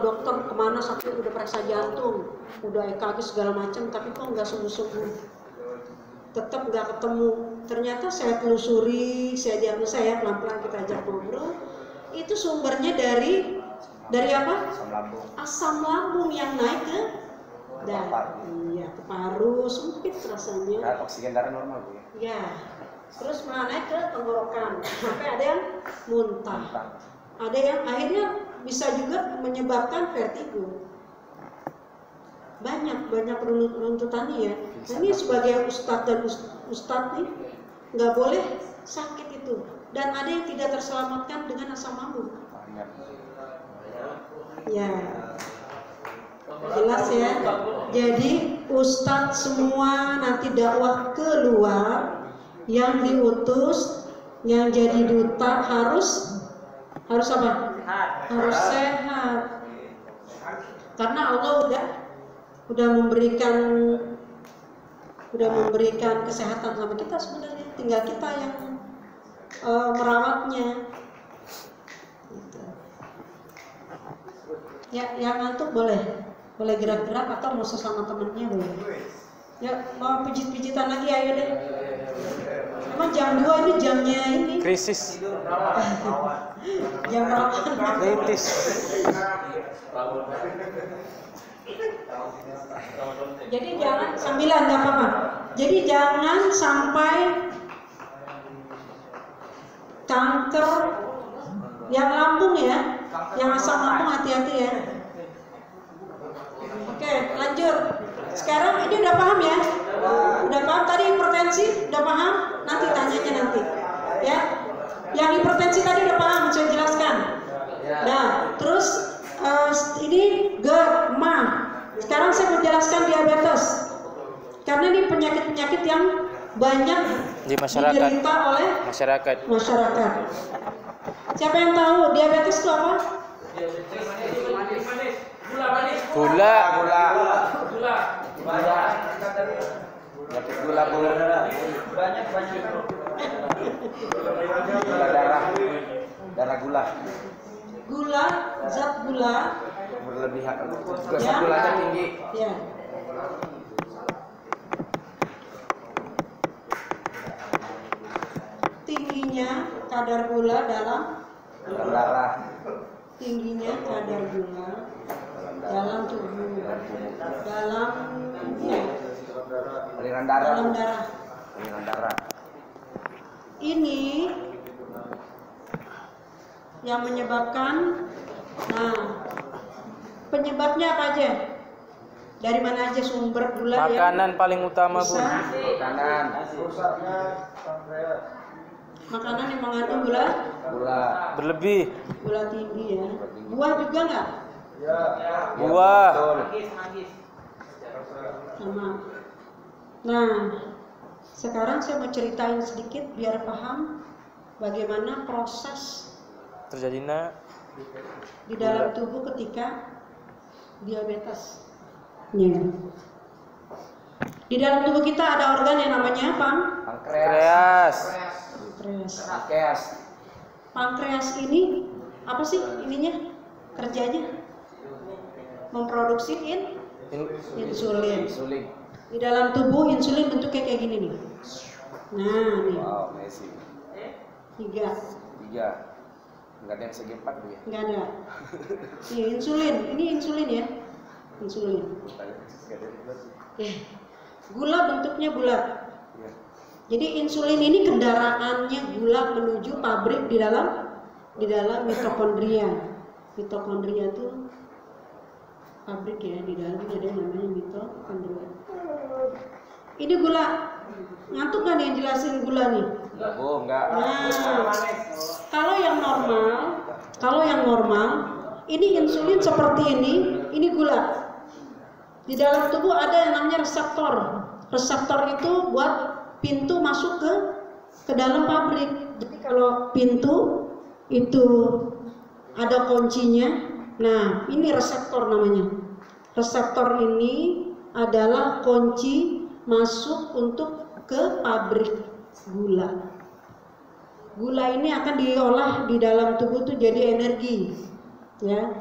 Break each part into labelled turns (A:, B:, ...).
A: dokter kemana sakit, udah periksa jantung, udah EKG segala macam, tapi kok nggak sembuh-sembuh, tetap nggak ketemu. Ternyata saya telusuri, saya diagnosa ya, pelan-pelan kita ajak ngobrol, itu sumbernya dari apa? Asam lambung yang naik ke darah, iya, ke paru, sempit rasanya.
B: Nah, oksigen darah normal Bu ya?
A: Ya, terus malah naik ke tenggorokan, sampai ada yang muntah, ada yang akhirnya bisa juga menyebabkan vertigo. Banyak runtutannya ya. Nah, ini sebagai ustadz dan ustadz nih, nggak boleh sakit itu. Dan ada yang tidak terselamatkan dengan asam lambung. Ya, jelas ya. Jadi ustadz semua nanti dakwah keluar, yang diutus, yang jadi duta harus apa? Harus sehat. Karena Allah udah memberikan kesehatan sama kita sebenarnya, tinggal kita yang merawatnya. Gitu. Ya, yang ngantuk boleh gerak-gerak atau mau sesama temennya boleh. Ya, mau pijit-pijitan lagi ayo deh. Emang jam 2 ini jamnya ini
C: krisis.
A: jam rawan
C: Kritis.
A: Jadi jangan sambilan, nggak apa-apa. Jadi jangan sampai kanker yang lambung ya, yang asam lambung, hati-hati ya. Oke, lanjut. Sekarang ini udah paham ya? Udah paham tadi hipertensi? Udah paham? Nanti tanyanya nanti. Ya. Yang hipertensi tadi udah paham, saya jelaskan. Nah, terus ini GERD, MAH. Sekarang saya mau jelaskan diabetes. Karena ini penyakit-penyakit yang banyak
C: Di masyarakat.
A: diderita oleh masyarakat. Siapa yang tahu diabetes itu apa?
C: Gula.
B: Penyakit gula Bu. Banyak. Gula darah gula.
A: Gula, zat gula
B: Berlebihan. Zat gulanya tinggi.
A: ya. Tingginya kadar gula dalam
B: Darah.
A: tingginya kadar gula dalam tubuh, dalam
B: Aliran darah.
A: dalam darah. Ini yang menyebabkan, nah, penyebabnya apa aja? Dari mana aja sumber gula?
C: Makanan paling utama Bu.
B: Makanan.
A: Makanan yang mengandung gula
C: Berlebih.
A: gula tinggi ya. Buah juga nggak?
C: Buah.
A: Sama. Nah, sekarang saya mau ceritain sedikit biar paham bagaimana proses
C: Terjadinya
A: di dalam tubuh ketika diabetes. Ya. Di dalam tubuh kita ada organ yang namanya apa?
C: pankreas.
A: Pankreas ini apa sih ininya? Kerjanya memproduksi insulin. Di dalam tubuh insulin bentuknya kayak gini nih. Nah, nih.
B: Wow, amazing.
A: 3.
B: Enggak ada yang segi 4 Bu ya?
A: Enggak ada. Nih, insulin. Ini insulin ya. Insulin. Gula bentuknya bulat. Jadi insulin ini kendaraannya gula menuju pabrik di dalam mitokondria. Mitokondria itu pabrik ya, di dalam ada yang namanya mitokondria. Ini gula. Ngantuk kan yang jelasin gula nih?
B: Enggak.
A: Nah, kalau yang normal, ini insulin seperti ini gula. Di dalam tubuh ada yang namanya reseptor. Reseptor itu buat pintu masuk ke dalam pabrik. Jadi kalau pintu itu ada kuncinya. Nah, ini reseptor namanya. Reseptor ini adalah kunci masuk untuk ke pabrik gula. Gula ini akan diolah di dalam tubuh itu jadi energi, ya.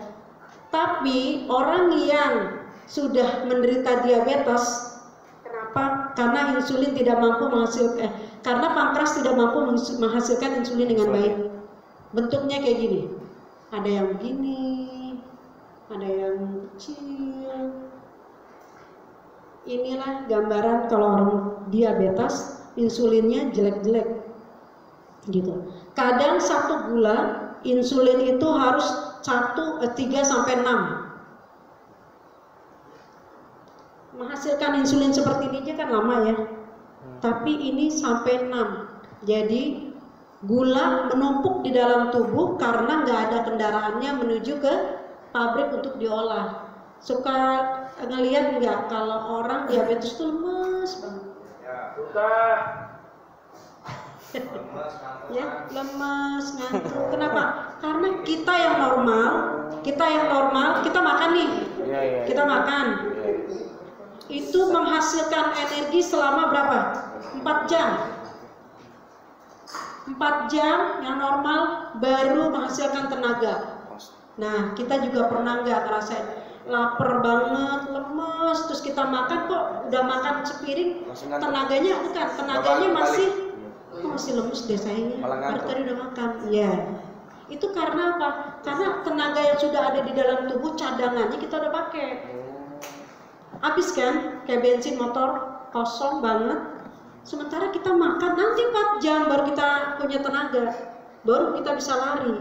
A: Tapi orang yang sudah menderita diabetes, kenapa? Karena insulin tidak mampu menghasilkan, karena pankreas tidak mampu menghasilkan insulin dengan baik. Bentuknya kayak gini, ada yang begini, ada yang kecil. Inilah gambaran kalau orang diabetes, insulinnya jelek-jelek, gitu. Kadang satu gula insulin itu harus 3 sampai 6. Menghasilkan insulin seperti ini aja kan lama ya. Tapi ini sampai 6. Jadi gula menumpuk di dalam tubuh karena nggak ada kendaraannya menuju ke pabrik untuk diolah. Suka ngelihat nggak kalau orang diabetes tuh lemes banget? Ya, lemes, ngantuk. Kenapa? Karena kita yang normal, kita makan nih, kita makan. Itu menghasilkan energi selama berapa? 4 jam. 4 jam yang normal baru menghasilkan tenaga. Nah, kita juga pernah nggak ngerasain lapar banget, lemes, terus kita makan kok udah makan sepiring, tenaganya masih lemes deh sayangnya. Baru tadi udah makan. Ya. Itu karena apa? Karena tenaga yang sudah ada di dalam tubuh cadangannya kita udah pakai. Habis kan, kayak bensin motor kosong banget. Sementara kita makan nanti 4 jam baru kita punya tenaga, baru kita bisa lari.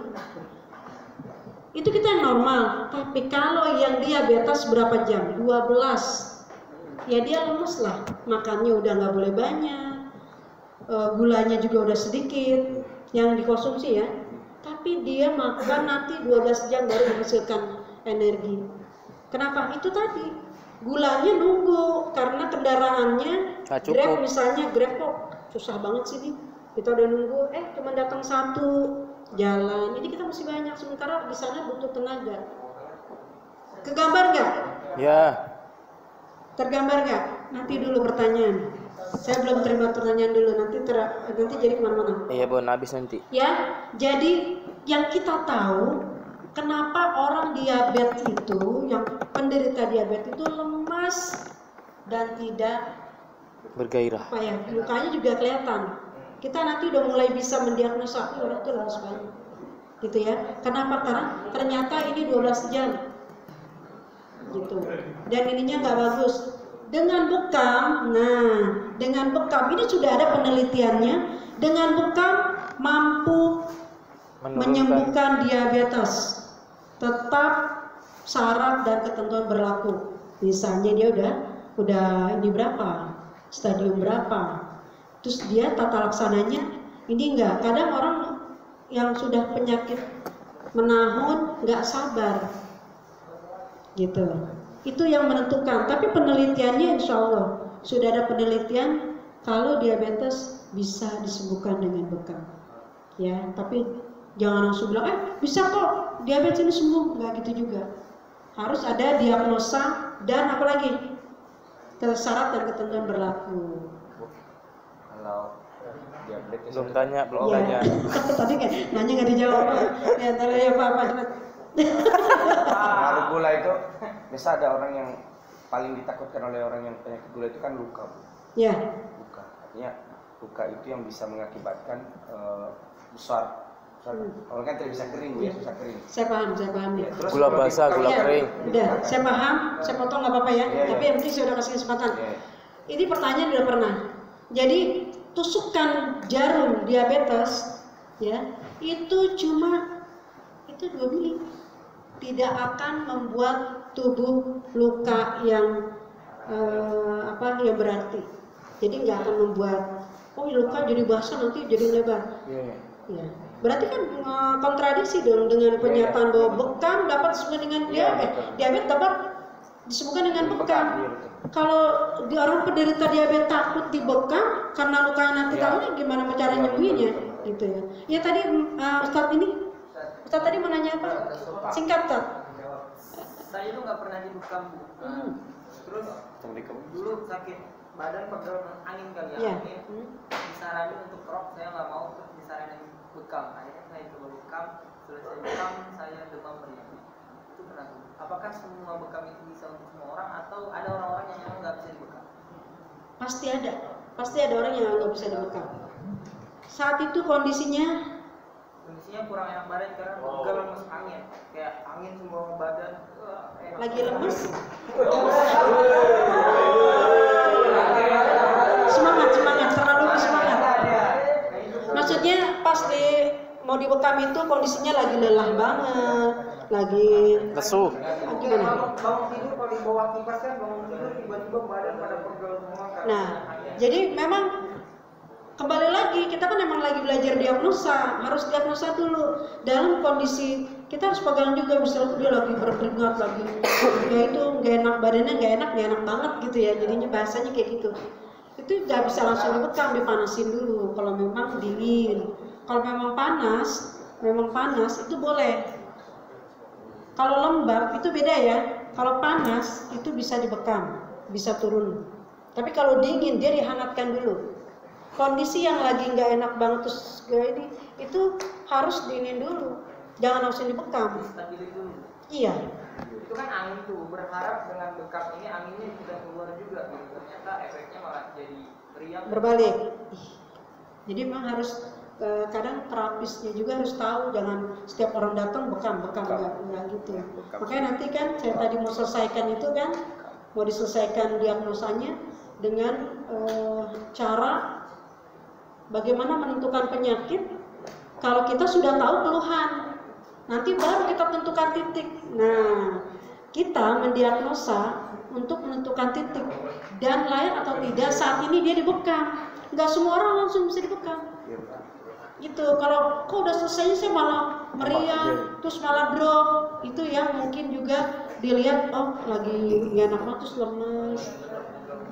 A: Itu kita yang normal. Tapi kalau yang diabetes berapa jam? 12. Ya dia lemes lah. Makannya udah nggak boleh banyak, gulanya juga udah sedikit yang dikonsumsi ya. Tapi dia makan nanti 12 jam baru menghasilkan energi. Kenapa? Itu tadi. Gulanya nunggu karena kendaraannya Grab misalnya, Grab kok susah banget sih nih. Kita udah nunggu, cuma datang 1 jalan. Jadi kita masih banyak, sementara di sana butuh tenaga. Kegambar nggak?
C: Ya.
A: Tergambar nggak? Nanti dulu pertanyaan. Saya belum terima pertanyaan dulu, nanti jadi kemana-mana.
C: Iya, Bon, habis nanti.
A: Ya, jadi yang kita tahu kenapa orang diabetes itu, yang penderita diabetes itu lemas dan tidak
C: bergairah.
A: Mukanya juga kelihatan. Kita nanti udah mulai bisa mendiagnosa orang itu lemas banget, gitu ya. Kenapa? Karena ternyata ini 12 jam, gitu. Dan ininya nggak bagus. Dengan bekam, ini sudah ada penelitiannya. Dengan bekam mampu menyembuhkan diabetes. Tetap syarat dan ketentuan berlaku. Misalnya dia udah ini berapa, stadium berapa, terus dia tata laksananya ini enggak. Kadang orang yang sudah penyakit menahun nggak sabar, gitu. Itu yang menentukan. Tapi penelitiannya insya Allah sudah ada penelitian kalau diabetes bisa disembuhkan dengan bekam. Ya, tapi jangan langsung bilang bisa kok diabetes ini sembuh, nggak gitu juga. Harus ada diagnosa dan apalagi syarat dan ketentuan berlaku.
B: Kalau diabetes
C: Belum tanya.
A: Tadi kan nanya nggak dijawab. Ya tadi ya Pak.
B: Pengaruh gula itu biasa ada orang yang paling ditakutkan oleh orang yang penyakit gula itu kan luka, Bu.
A: Ya.
B: Luka. Artinya luka itu yang bisa mengakibatkan besar. Kalau kan tidak bisa kering, Bu, ya susah kering.
A: Saya paham. Ya.
B: Terus
C: Gula basah, gula kering.
A: Udah, saya paham. Saya potong nggak apa-apa ya. Tapi yang penting saya udah kasih kesempatan. Ini pertanyaan udah pernah. Jadi tusukan jarum diabetes, ya, itu 2 mili. Tidak akan membuat tubuh luka yang yang berarti. Jadi nggak akan membuat luka jadi basah nanti jadi lebar. Ya. Berarti kan kontradiksi dong dengan pernyataan bahwa bekam dapat disembuhkan dengan diabetes dapat disembuhkan dengan bekam. Kalau di orang penderita diabetes takut dibekam karena lukanya nanti tahunya gimana cara nyembuhinnya, gitu ya. Ya tadi Ustadz tadi mau nanya apa? Singkat tak?
D: Saya itu nggak pernah dibekam, Bu. Terus dulu sakit badan pegel angin kali ya. Disaranin untuk rok, saya nggak mau, terus disaranin bekam. Akhirnya saya coba bekam, setelah saya bekam saya demam meriang. Itu pernah. apakah semua bekam itu bisa untuk semua orang atau ada orang-orang yang memang nggak bisa dibekam?
A: Pasti ada orang yang nggak bisa dibekam. Saat itu kondisinya
D: kurang enak badan karena gagal masuk angin, kayak angin semua badan.
A: Lagi lemes. Semangat, terlalu semangat. Maksudnya pas mau dibekam itu kondisinya lagi lelah banget, lagi
C: lesu.
A: Gimana?
D: Bangun tidur kalau di bawah kipas kan bangun tidur tiba-tiba badan pada pegel semua kan.
A: Nah, jadi memang kembali lagi kita kan emang lagi belajar diagnosa, harus diagnosa dulu dalam kondisi kita harus pegang juga, misalnya dia lagi berkeringat lagi, ya itu nggak enak badannya, nggak enak banget gitu ya, jadinya bahasanya kayak gitu. Itu nggak bisa langsung dibekam, dipanasin dulu. Kalau memang dingin, kalau memang panas itu boleh. Kalau lembab itu beda ya. Kalau panas itu bisa dibekam, bisa turun. Tapi kalau dingin dia dihangatkan dulu. Kondisi yang lagi nggak enak banget terus ini itu harus dingin dulu, jangan langsung dibekam.
D: Stabilis dulu.
A: Iya.
D: Itu kan angin tuh, berharap dengan bekam ini anginnya sudah keluar juga. Ternyata efeknya malah jadi riang.
A: Berbalik. Jadi memang harus kadang terapisnya juga harus tahu, jangan setiap orang datang bekam enggak gitu. Makanya nanti kan saya tadi mau selesaikan itu kan, mau diselesaikan diagnosanya dengan cara bagaimana menentukan penyakit. Kalau kita sudah tahu keluhan, nanti baru kita tentukan titik. Nah, kita mendiagnosa untuk menentukan titik dan layak atau tidak saat ini dia dibekam. Nggak semua orang langsung bisa dibekam. Gitu. Kalau kok udah selesai saya malah meriang, terus malah drop, itu yang mungkin juga dilihat oh lagi nggak enak banget terus lemes.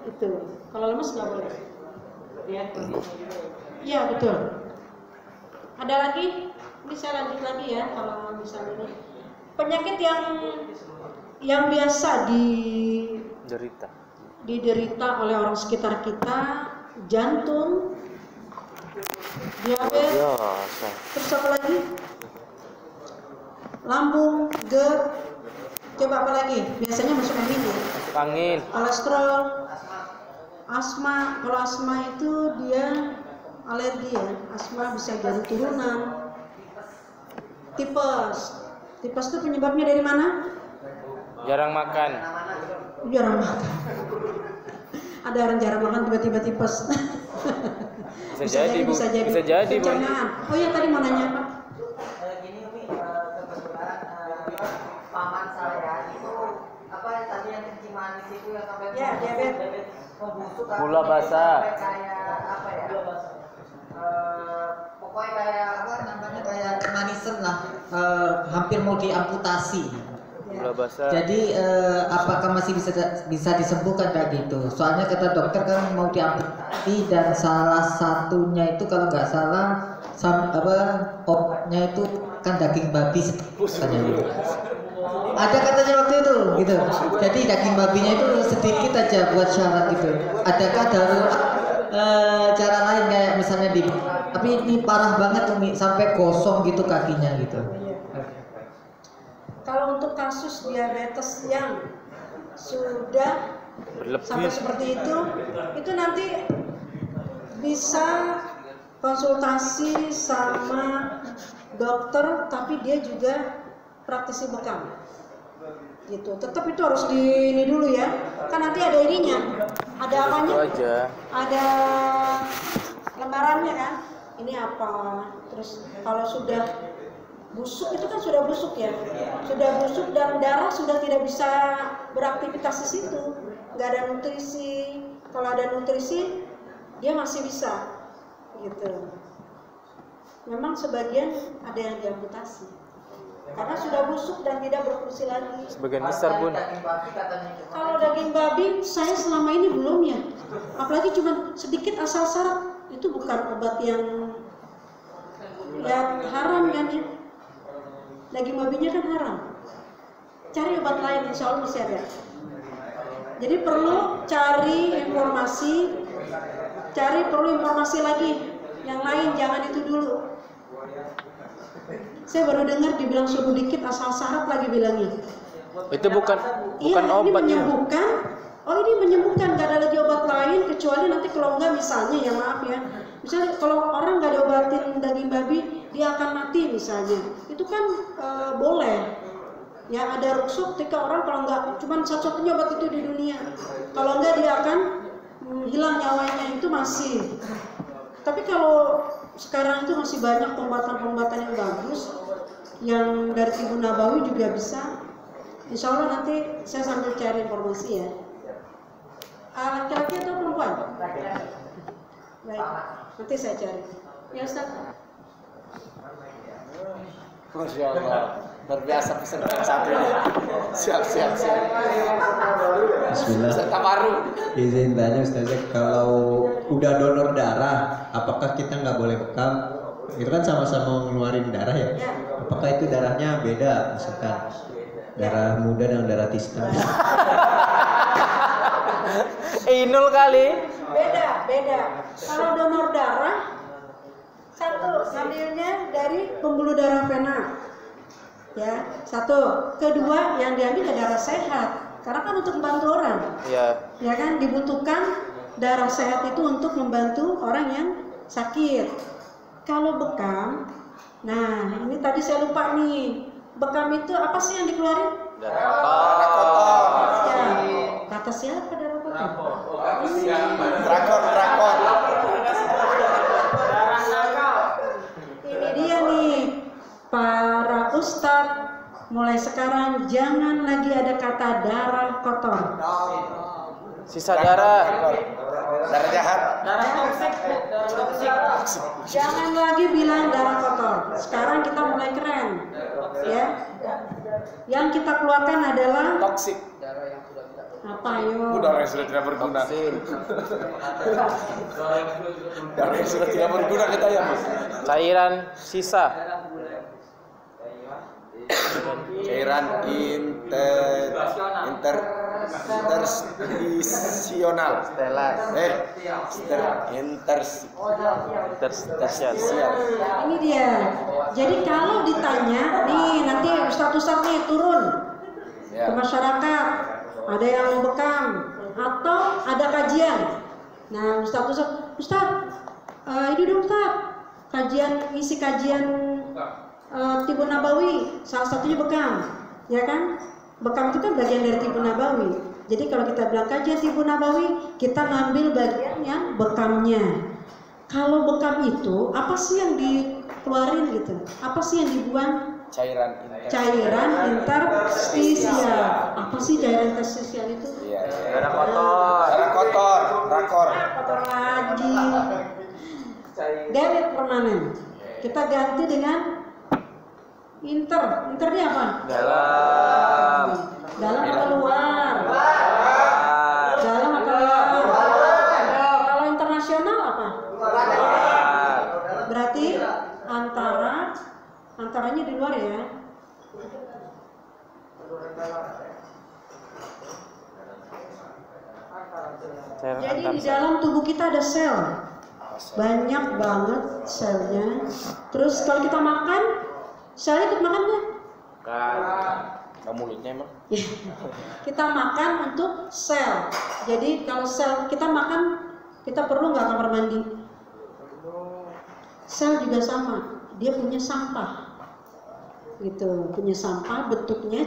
A: Itu. Kalau lemes nggak boleh. Iya betul. Ada lagi? Ini saya lanjut lagi ya kalau misalnya ini penyakit yang biasa diderita oleh orang sekitar kita, jantung, diabetes, terus apa lagi? Lambung, GERD, coba apa lagi? Biasanya masuk angin. Kolesterol, asma. Kalau asma itu dia alergi ya, asma bisa jadi turunan. Tipes itu penyebabnya dari mana?
C: Jarang makan. Ada orang jarang makan tiba-tiba tipes. Bisa jadi
A: pencernaan. Oh iya, tadi mau nanya apa?
D: Gini Umi, kebetulan paman saya itu apa tadi yang kencing manis itu yang sampai
A: diabetes
D: membusuk,
C: gula basah.
D: Kayak apa ya? Pokoknya kayak apa namanya, kayak kemanisan lah, hampir mau diamputasi.
C: Gula basah.
E: Jadi apakah masih bisa disembuhkan kayak gitu? Soalnya kata dokter kan mau diamputasi dan salah satunya itu kalau nggak salah opnya itu kan daging babi katanya gitu. Ada katanya waktu itu gitu. Jadi daging babinya itu sedikit aja buat syarat gitu. Adakah darurat cara lain kayak misalnya tapi ini parah banget Umi, sampai gosong gitu kakinya gitu.
A: Kalau untuk kasus diabetes yang sudah sampai seperti itu nanti bisa konsultasi sama dokter, tapi dia juga praktisi bekam. Gitu. Tetap itu harus ini dulu ya. Kan nanti ada ininya. Ada apanya? Ada lembarannya kan. Ini apa? Terus kalau sudah busuk itu kan sudah busuk ya, sudah busuk dan darah sudah tidak bisa beraktivitas di situ, nggak ada nutrisi. Kalau ada nutrisi dia masih bisa gitu. Memang sebagian ada yang diamputasi karena sudah busuk dan tidak berfungsi lagi.
C: Sebagian besar Bun.
A: Kalau daging babi saya selama ini belum ya, apalagi cuma sedikit asal syarat, itu bukan obat yang haram kan ya. Daging babinya kan haram. Cari obat lain, insya Allah masih ada. Jadi perlu informasi lagi yang lain, jangan itu dulu. Saya baru dengar dibilang suruh dikit asal syarat lagi bilangnya.
C: Itu bukan
A: Iya, ini
C: obatnya.
A: menyembuhkan. Oh, ini menyembuhkan, nggak ada lagi obat lain kecuali nanti kalau enggak misalnya ya maaf ya. Misalnya kalau orang nggak diobatin daging babi, dia akan mati misalnya. Itu kan boleh. Ya ada ruksuk ketika orang kalau nggak cuma satu-satunya obat itu di dunia. Kalau enggak dia akan hilang nyawanya, itu masih. Tapi kalau sekarang itu masih banyak pengobatan-pengobatan yang bagus, yang dari Tibun Nabawi juga bisa. Insya Allah nanti saya sambil cari informasi ya. Laki-laki atau perempuan? Baik, nanti saya cari. Ya Ustaz.
B: Masya Allah, luar biasa pesan satu ini. Siap.
F: Bismillah.
B: Serta baru.
F: Izin tanya Ustazah, kalau udah donor darah, apakah kita nggak boleh bekam? Itu kan sama-sama ngeluarin darah ya? Apakah itu darahnya beda, misalkan darah muda dengan darah tista?
C: Inul kali.
A: Beda. Kalau donor darah, satu ngambilnya dari pembuluh darah vena, ya satu. Kedua yang diambil darah sehat, karena kan untuk membantu orang.
C: Iya.
A: Ya kan dibutuhkan darah sehat itu untuk membantu orang yang sakit. Kalau bekam, nah ini tadi saya lupa nih. Bekam itu apa sih yang dikeluarin?
C: Darah kotor.
A: Ya, kata siapa darah kotor?
B: Drakor.
A: Ini dia nih, para ustadz, mulai sekarang jangan lagi ada kata darah kotor.
C: Sisa darah.
B: Darah jahat.
D: Darah toksik.
A: Jangan lagi bilang darah kotor. Sekarang kita mulai keren, ya. Yang kita keluarkan adalah
B: Toksik.
A: apa yo?
B: Darah yang sudah tidak berguna. Darah yang sudah tidak berguna kita ya Mas.
C: Cairan sisa.
B: Cairan interstisial.
C: Interstisial.
A: Ini dia. Jadi kalau ditanya, nih nanti ustadz nih turun ke masyarakat, ada yang bekam atau ada kajian. Nah ustadz, ini dong Ustadz, isi kajian Tibun Nabawi, salah satunya bekam, ya kan? Bekam itu kan bagian dari Tibun Nabawi. Jadi kalau kita bilang kajian Tibun Nabawi, kita ngambil bagian yang bekamnya. Kalau bekam itu apa sih yang dikeluarin gitu? Apa sih yang dibuang? Cairan interstisial. Apa sih cairan interstisial itu?
C: Darah kotor.
B: Rakor.
A: Kotor lagi. Delete permanen. Kita ganti dengan inter. Internya apa?
C: Dalam.
A: Dalam atau luar? Dalam atau luar? Kalau internasional apa? Berarti antaranya di luar ya. Jadi di dalam tubuh kita ada sel, banyak banget selnya. Terus kalau kita makan, selnya ikut makan nggak?
B: Nggak mulutnya emang.
A: Kita makan untuk sel. Jadi kalau sel kita makan, kita perlu nggak kamar mandi? Sel juga sama, dia punya sampah, gitu, punya sampah, bentuknya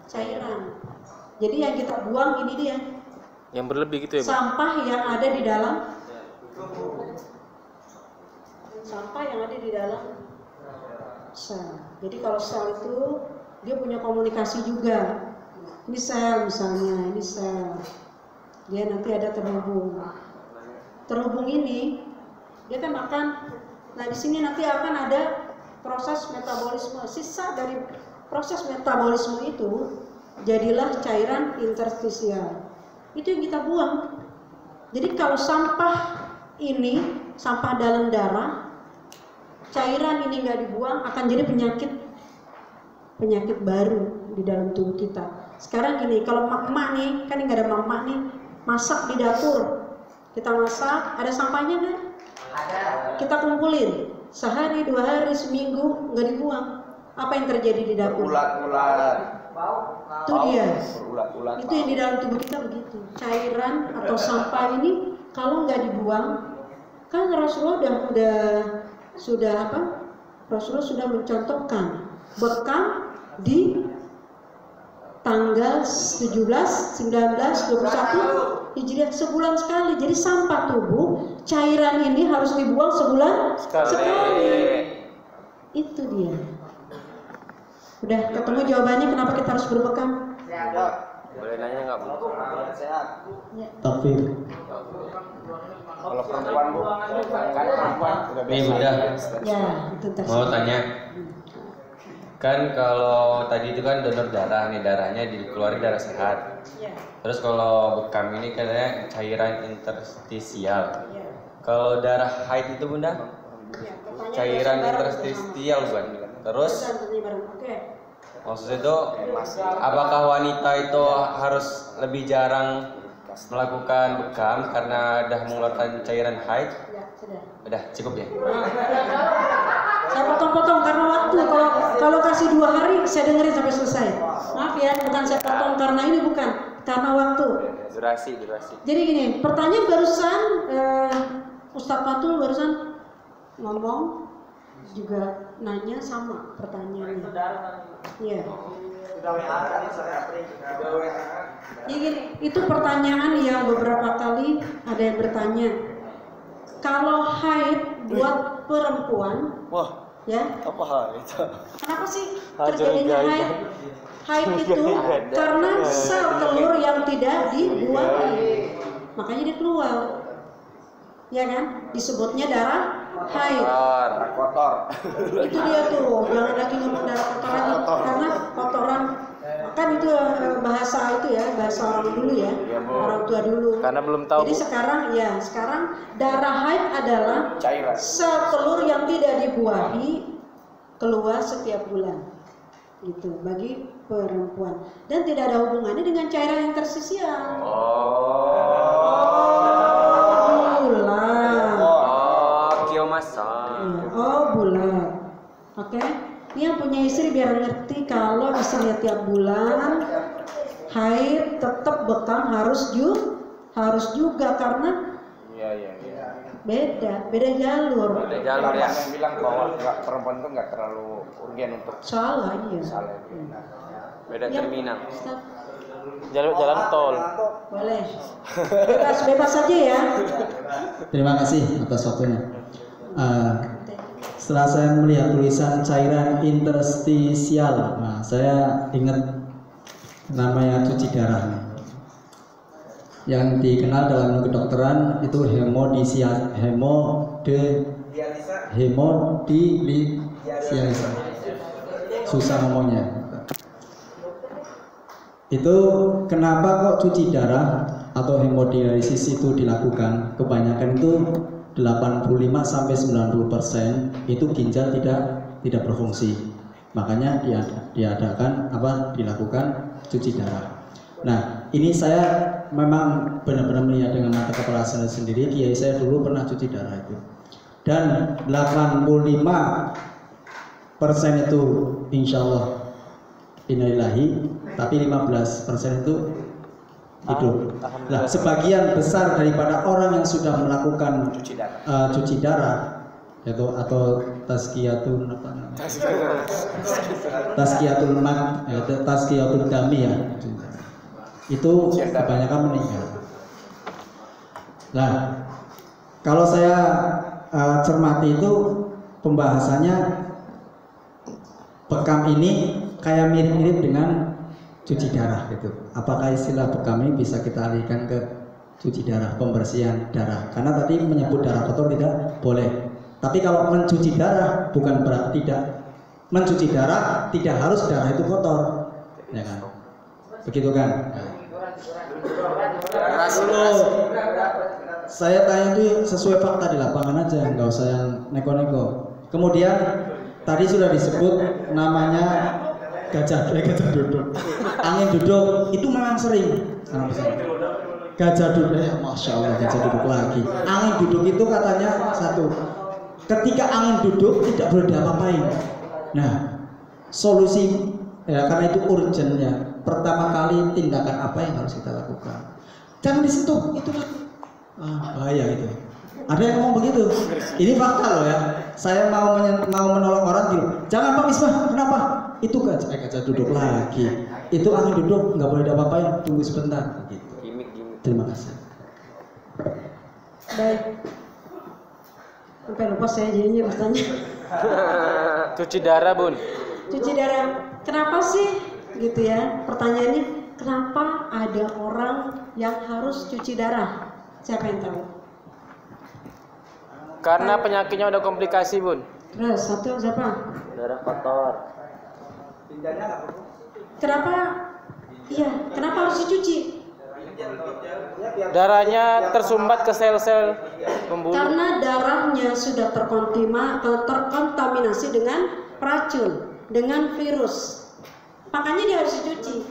A: cairan. Jadi yang kita buang ini dia.
C: Yang berlebih gitu ya, Bu?
A: Sampah yang ada di dalam sel. Jadi kalau sel itu dia punya komunikasi juga. Ini sel misalnya, ini sel. Dia nanti ada terhubung. Terhubung ini dia kan makan. Nah di sini nanti akan ada proses metabolisme. Sisa dari proses metabolisme itu jadilah cairan interstisial. Itu yang kita buang. Jadi kalau sampah ini, sampah dalam darah, cairan ini nggak dibuang, akan jadi penyakit baru di dalam tubuh kita. Sekarang gini, kalau mak-mak nih, kan nggak ada mak-mak nih, masak di dapur, kita masak, ada sampahnya nggak? Ada. Kita kumpulin, sehari, 2 hari, seminggu, nggak dibuang. Apa yang terjadi di dapur?
B: Ulat-ulat.
A: Itu dia.
B: berulat-ulat.
A: Itu yang di dalam tubuh kita begitu. Cairan atau sampah ini kalau nggak dibuang, kan Rasulullah sudah apa? Rasulullah sudah mencontohkan bekam di tanggal 17, 19, 21 Hijriah sebulan sekali. Jadi sampah tubuh, cairan ini harus dibuang sebulan sekali. Itu dia. Udah ketemu jawabannya kenapa kita harus berbekam?
C: Boleh nanya nggak Bu?
F: Takfir.
B: Kalau perempuan Bu, kan perempuan udah
G: Nih
B: biasa.
G: udah.
A: Ya, itu tadi.
G: Mau tanya. Kan kalau tadi itu kan donor darah nih, darahnya dikeluarin darah sehat.
A: Ya.
G: Terus kalau bekam ini katanya cairan interstisial.
A: Ya.
G: Kalau darah haid itu Bunda?
A: Ya, pertanyaan
G: Cairan
A: bareng,
G: interstisial bukan? Terus
A: bareng. Oke.
G: maksudnya itu apakah wanita itu harus lebih jarang melakukan bekam karena udah mengeluarkan cairan haid?
A: Ya, sudah.
G: Udah cukup ya?
A: Saya potong-potong karena waktu. Kalau kasih 2 hari saya dengerin sampai selesai. Maaf ya, bukan saya potong karena ini, bukan karena waktu.
C: Durasi.
A: Jadi gini, pertanyaan barusan Ustadz Fatul barusan ngomong juga nanya sama pertanyaannya. Iya. Jadi gini, itu pertanyaan yang beberapa kali ada yang bertanya. Kalau haid buat perempuan,
C: Wah,
A: ya,
C: apa hal itu?
A: kenapa sih
C: Ah,
A: terjadinya
C: curiga.
A: haid? Haid itu karena sel telur yang tidak dibuahi, makanya dia keluar, ya kan? Disebutnya darah haid.
B: Kotor.
A: Itu dia tuh, jangan lagi ngomong darah kotor lagi, karena kotoran kan itu bahasa itu ya, bahasa orang dulu ya, orang tua dulu.
C: Karena belum tahu.
A: Jadi sekarang darah haid adalah
B: Cairan.
A: sel telur yang tidak dibuahi keluar setiap bulan, gitu bagi perempuan, dan tidak ada hubungannya dengan cairan interstisial. Bulan.
C: Kiomasan.
A: Bulan. Oke. Ini yang punya istri biar ngerti kalau istrinya tiap bulan haid tetap bekam harus juga karena
B: Iya.
A: beda jalur.
C: Ada jalur ya.
B: Yang bilang bahwa perempuan itu nggak terlalu urgen untuk
A: Salah iya.
B: salah.
C: Beda
A: Ya,
C: terminal.
A: Ustaz.
C: Jalan tol.
A: Boleh. Bebas saja ya.
F: Terima kasih atas waktunya. Setelah saya melihat tulisan cairan interstisial, nah, saya ingat namanya cuci darah. Yang dikenal dalam kedokteran itu hemodialisis. Susah ngomongnya. Itu kenapa kok cuci darah atau hemodialisis itu dilakukan? Kebanyakan itu 85-90% itu ginjal tidak berfungsi. Makanya dilakukan cuci darah. Nah, ini saya memang benar-benar melihat dengan mata kepala saya sendiri. Kiai saya dulu pernah cuci darah itu. Dan 85% itu insya Allah innalillahi, tapi 15% itu hidup. Nah, sebagian besar daripada orang yang sudah melakukan cuci darah yaitu atau tazkiyatul dami ya, itu kebanyakan meninggal. Nah, kalau saya cermati itu pembahasannya bekam ini kayak mirip-mirip dengan cuci darah gitu. Apakah istilah bekam ini bisa kita alihkan ke cuci darah, pembersihan darah? Karena tadi menyebut darah kotor tidak boleh. Tapi kalau mencuci darah bukan berarti tidak mencuci darah tidak harus darah itu kotor, ya kan? Begitu kan? Saya tanya itu sesuai fakta di lapangan aja, nggak usah yang neko-neko. Kemudian tadi sudah disebut namanya gajah duduk, angin duduk itu memang sering. Gajah duduk, masya Allah gajah duduk lagi. Angin duduk itu katanya satu, ketika angin duduk tidak boleh diapa-apain. Nah, solusi
H: Ya, karena itu urgentnya. Pertama kali tindakan apa yang harus kita lakukan? Jangan disentuh, itu bahaya itu. Ada yang ngomong begitu. Ini fakta loh ya. Saya mau menolong orang gitu. Jangan Pak Misbah, kenapa? Itu kaca duduk lagi. Itu angin duduk, nggak boleh diapa-apain. Tunggu sebentar. Gitu. Terima kasih.
A: Baik. Sampai lupa saya jadinya bertanya.
C: Cuci darah, Bun.
A: Cuci darah. Kenapa sih? Gitu ya. Pertanyaannya, kenapa ada orang yang harus cuci darah? Siapa yang tahu?
C: Karena penyakitnya udah komplikasi, Bun.
A: Terus satu siapa?
C: Darah kotor.
A: Kenapa? Iya, kenapa harus dicuci?
C: Darahnya tersumbat ke sel-sel pembuluh.
A: Karena darahnya sudah terkontaminasi dengan racun, dengan virus. Makanya dia harus dicuci.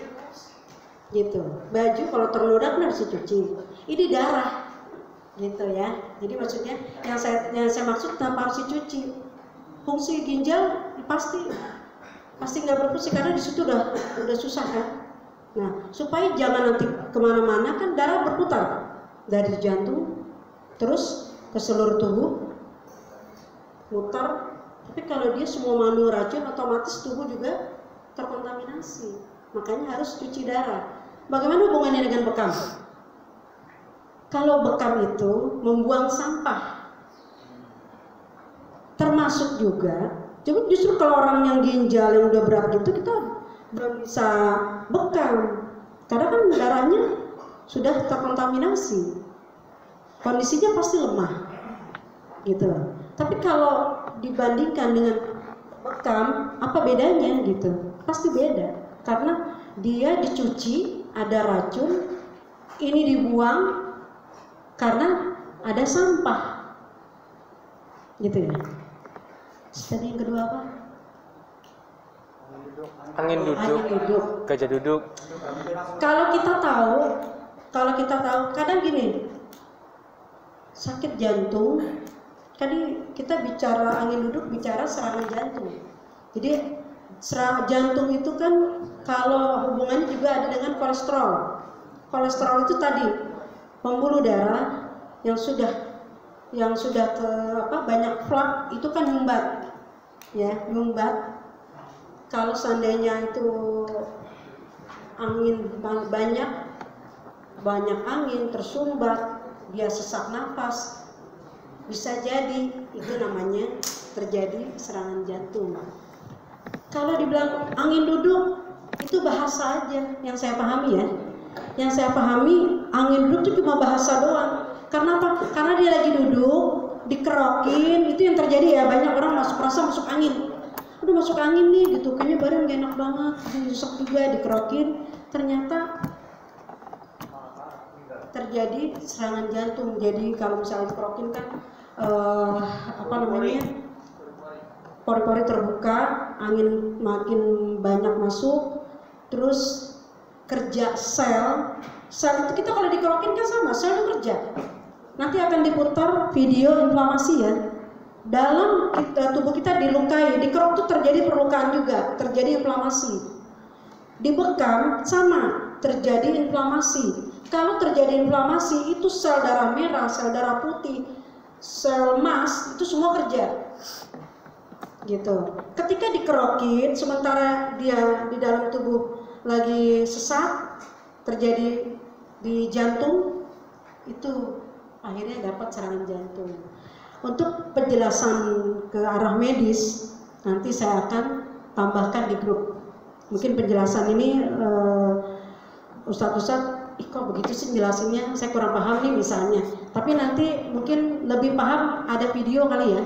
A: Gitu. Baju kalau terludah kan harus dicuci. Ini darah. Gitu ya. Jadi maksudnya yang saya maksud kenapa harus dicuci? Fungsi ginjal pasti nggak berfungsi karena di situ udah susah kan. Nah, supaya jangan nanti kemana-mana kan darah berputar dari jantung terus ke seluruh tubuh mutar. Tapi kalau dia semua mengandung racun, otomatis tubuh juga terkontaminasi. Makanya harus cuci darah. Bagaimana hubungannya dengan bekam? Kalau bekam itu membuang sampah, termasuk juga. Justru kalau orang yang ginjal yang udah berat gitu kita belum bisa bekam, karena kan darahnya sudah terkontaminasi, kondisinya pasti lemah, gitu. Tapi kalau dibandingkan dengan bekam, apa bedanya gitu? Pasti beda, karena dia dicuci, ada racun, ini dibuang karena ada sampah, gitu ya. Tadi yang kedua apa?
C: Angin duduk. Gajah duduk.
A: Kalau kita tahu, kadang gini, sakit jantung. Tadi kita bicara angin duduk, bicara serangan jantung. Jadi serangan jantung itu kan kalau hubungannya juga ada dengan kolesterol. Kolesterol itu tadi pembuluh darah yang sudah banyak plak itu kan nyumbat, ya nyumbat. Kalau seandainya itu angin banyak angin tersumbat, dia sesak nafas, bisa jadi itu namanya terjadi serangan jantung. Kalau dibilang angin duduk itu bahasa aja yang saya pahami ya. Yang saya pahami angin duduk itu cuma bahasa doang. Karena apa? Karena dia lagi duduk, dikerokin, itu yang terjadi ya, banyak orang masuk angin. Udah masuk angin nih gitu, kayaknya badan gak enak banget, susah juga dikerokin, ternyata terjadi serangan jantung. Jadi kalau misalnya dikerokin kan pori-pori terbuka, angin makin banyak masuk, terus kerja sel itu kita kalau dikerokin kan sama, sel itu kerja. Nanti akan diputar video inflamasi ya. Dalam tubuh kita dilukai, dikerok itu terjadi perlukaan juga, terjadi inflamasi. Di bekam sama, terjadi inflamasi. Kalau terjadi inflamasi itu sel darah merah, sel darah putih, sel emas itu semua kerja. Gitu. Ketika dikerokin, sementara dia di dalam tubuh lagi sesak, terjadi di jantung, itu akhirnya dapat serangan jantung. Untuk penjelasan ke arah medis nanti saya akan tambahkan di grup. Mungkin penjelasan ini Ustadz kok begitu sih jelasinnya, saya kurang paham nih misalnya. Tapi nanti mungkin lebih paham, ada video kali ya.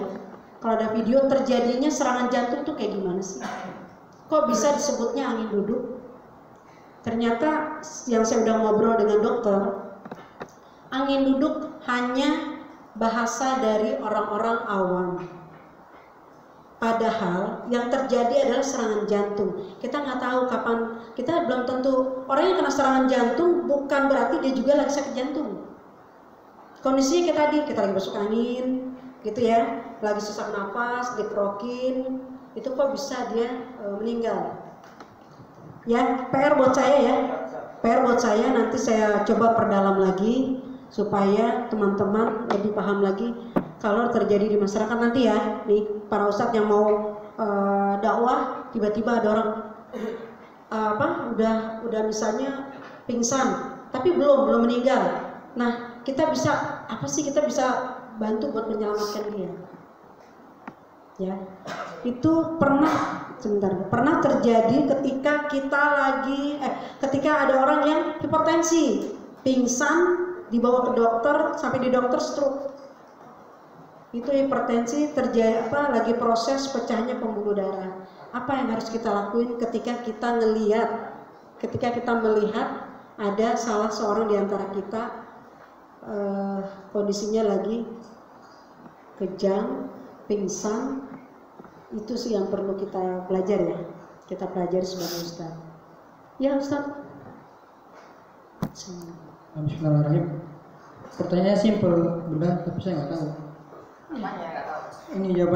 A: Kalau ada video terjadinya serangan jantung tuh kayak gimana sih? Kok bisa disebutnya angin duduk? Ternyata yang saya udah ngobrol dengan dokter, angin duduk hanya bahasa dari orang-orang awam. Padahal yang terjadi adalah serangan jantung. Kita nggak tahu kapan, kita belum tentu orang yang kena serangan jantung bukan berarti dia juga lagi sakit jantung. Kondisinya kita lagi masuk angin, gitu ya, lagi sesak nafas, dikerokin, itu kok bisa dia meninggal. Ya, PR buat saya ya. PR buat saya, nanti saya coba perdalam lagi supaya teman-teman lebih paham lagi kalau terjadi di masyarakat nanti ya. Nih para ustadz yang mau dakwah, tiba-tiba ada orang udah misalnya pingsan, tapi belum meninggal. Nah, kita bisa kita bisa bantu buat menyelamatkan dia. Ya, itu pernah terjadi ketika ada orang yang hipertensi, pingsan, dibawa ke dokter, sampai di dokter stroke. Itu hipertensi terjadi lagi proses pecahnya pembuluh darah. Apa yang harus kita lakuin ketika kita melihat ada salah seorang di antara kita kondisinya lagi kejang, pingsan? Itu sih yang perlu kita pelajari ya. Kita pelajari sebagai ustaz. Ya ustaz.
H: Bismillahirrahmanirrahim. Pertanyaannya simpel, Bunda, tapi saya nggak tahu.
D: Apanya nggak tahu?
H: Ini jawaban